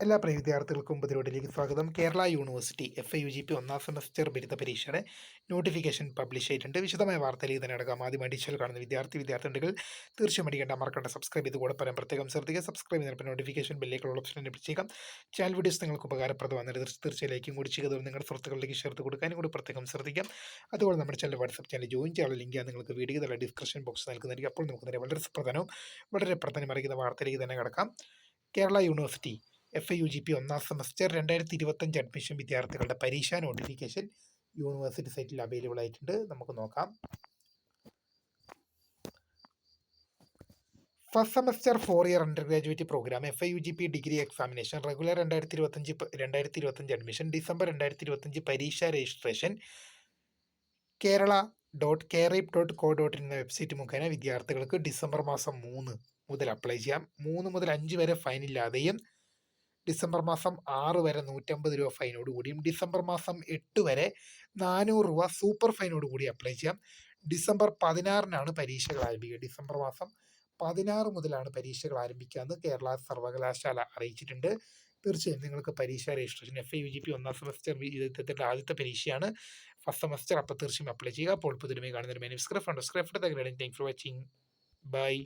എല്ലാ പ്രിയ വിദ്യാർത്ഥികൾക്കും പുതിയ സ്വാഗതം. കേരള യൂണിവേഴ്സിറ്റി FIUGP ഒന്നാം സെമസ്റ്റർ ബിരുദ പരീക്ഷയുടെ നോട്ടിഫിക്കേഷൻ പബ്ലിഷ് ചെയ്തിട്ടുണ്ട്. വിശദമായ വാർത്തയിലേക്ക് തന്നെ അടക്കം. ആദ്യം അഡീഷണൽ കാണുന്ന വിദ്യാർത്ഥികൾ തീർച്ചയായും അടിക്കേണ്ട മറക്കേണ്ട സബ്സ്ക്രൈബ് ചെയ്ത് കൂടെ പറയാൻ പ്രത്യേകം ശ്രദ്ധിക്കുക. സബ്സ്ക്രൈബ് ചെയ്തപ്പോൾ നോട്ടിഫിക്കേഷൻ ബില്ലേക്കുള്ള ഓപ്ഷൻ പിടിച്ചേക്കാം. ചാനൽ വീഡിയോസ് നിങ്ങൾക്ക് ഉപകാരപ്രദമാണ്. തീർച്ചയായും ലൈക്കും കൂടി ചെയ്ത് നിങ്ങളുടെ സുഹൃത്തുക്കളിലേക്ക് ചേർത്ത് കൊടുക്കാനും കൂടി പ്രത്യേകം ശ്രദ്ധിക്കാം. അതുപോലെ നമ്മുടെ ചാനൽ വാട്സ്ആപ്പ് ചാനൽ ജോയിൻ ചെയ്യാനുള്ള ലിങ്ക് നിങ്ങൾക്ക് വീഡിയോ തന്നെ ഡിസ്ക്രിപ്ഷൻ ബോക്സ് നൽകുന്നതായിരിക്കും. അപ്പോൾ നമുക്ക് നേരെ വളരെ പ്രധാനമറിയുന്ന വാർത്തയിലേക്ക് തന്നെ കിടക്കാം. കേരള യൂണിവേഴ്സിറ്റി FIUGP ഒന്നാം സെമസ്റ്റർ 2025 അഡ്മിഷൻ വിദ്യാർത്ഥികളുടെ പരീക്ഷാ നോട്ടിഫിക്കേഷൻ യൂണിവേഴ്സിറ്റി സൈറ്റിൽ അവൈലബിൾ ആയിട്ടുണ്ട്. നമുക്ക് നോക്കാം. First semester 4 year under graduate program FIUGP degree examination regular 2025 admission December 2025 പരീക്ഷാ രജിസ്ട്രേഷൻ kerala.kerip.co.in എന്ന വെബ്സൈറ്റ് മുഖേന വിദ്യാർത്ഥികൾക്ക് ഡിസംബർ മാസം 3 മുതൽ അപ്ലൈ ചെയ്യാം. 3 മുതൽ 5 വരെ ഫൈൻ ഇല്ലാതെയും ഡിസംബർ മാസം 6 വരെ 150 രൂപ ഫൈനോട് കൂടിയും ഡിസംബർ മാസം 8 വരെ 400 രൂപ സൂപ്പർ ഫൈനോട് കൂടി അപ്ലൈ ചെയ്യാം. ഡിസംബർ 16-നാണ് പരീക്ഷകൾ ആരംഭിക്കുക. ഡിസംബർ മാസം 16 മുതലാണ് പരീക്ഷകൾ ആരംഭിക്കുക എന്ന് കേരള സർവകലാശാല അറിയിച്ചിട്ടുണ്ട്. തീർച്ചയായും നിങ്ങൾക്ക് പരീക്ഷാ രജിസ്ട്രേഷൻ FIUGP ഒന്നാം സെമസ്റ്റർ വിദ്യാർത്ഥികളുടെ ആദ്യത്തെ പരീക്ഷയാണ് ഫസ്റ്റ് സെമസ്റ്റർ. അപ്പോൾ തീർച്ചയായും അപ്ലൈ ചെയ്യുക. അപ്പോൾ പുതുമയെ കാണുന്നൊരു മെനുസ്ക്രിപ്റ്റ് താങ്ക് ഫോർ വാച്ചിങ്. ബൈ.